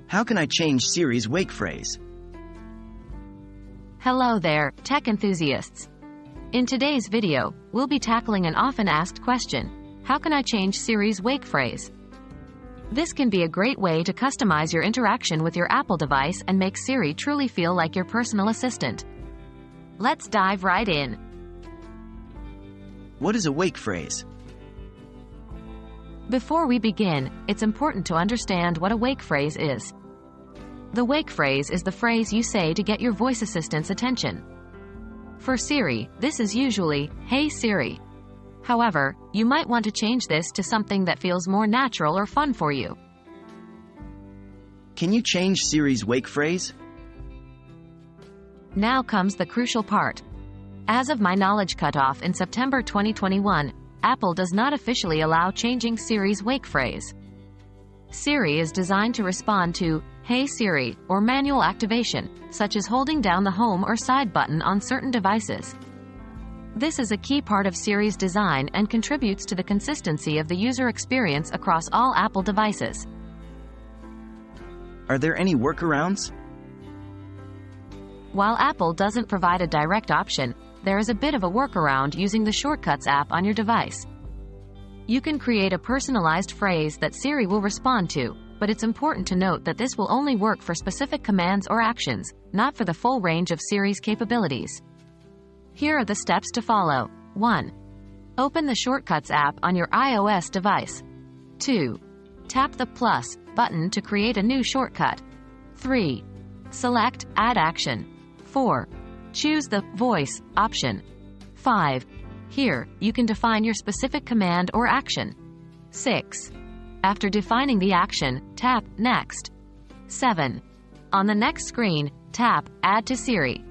How can I change Siri's wake phrase? Hello there, tech enthusiasts. In today's video, we'll be tackling an often asked question: how can I change Siri's wake phrase? This can be a great way to customize your interaction with your Apple device and make Siri truly feel like your personal assistant. Let's dive right in. What is a wake phrase? Before we begin, it's important to understand what a wake phrase is. The wake phrase is the phrase you say to get your voice assistant's attention. For Siri, this is usually, "Hey Siri." However, you might want to change this to something that feels more natural or fun for you. Can you change Siri's wake phrase? Now comes the crucial part. As of my knowledge cutoff in September 2021, Apple does not officially allow changing Siri's wake phrase. Siri is designed to respond to "Hey Siri" or manual activation, such as holding down the home or side button on certain devices. This is a key part of Siri's design and contributes to the consistency of the user experience across all Apple devices. Are there any workarounds? While Apple doesn't provide a direct option, there is a bit of a workaround using the Shortcuts app on your device. You can create a personalized phrase that Siri will respond to, but it's important to note that this will only work for specific commands or actions, not for the full range of Siri's capabilities. Here are the steps to follow. 1. Open the Shortcuts app on your iOS device. 2. Tap the plus button to create a new shortcut. 3. Select Add Action. 4. Choose the Voice option. 5. Here, you can define your specific command or action. 6. After defining the action, tap Next. 7. On the next screen, tap Add to Siri.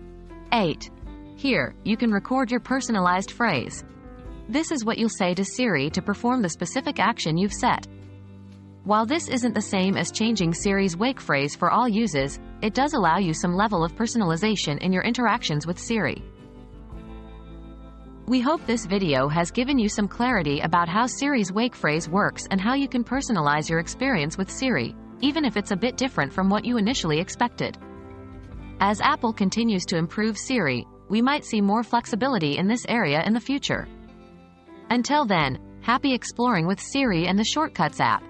8. Here, you can record your personalized phrase. This is what you'll say to Siri to perform the specific action you've set. While this isn't the same as changing Siri's wake phrase for all users, it does allow you some level of personalization in your interactions with Siri. We hope this video has given you some clarity about how Siri's wake phrase works and how you can personalize your experience with Siri, even if it's a bit different from what you initially expected. As Apple continues to improve Siri, we might see more flexibility in this area in the future. Until then, happy exploring with Siri and the Shortcuts app.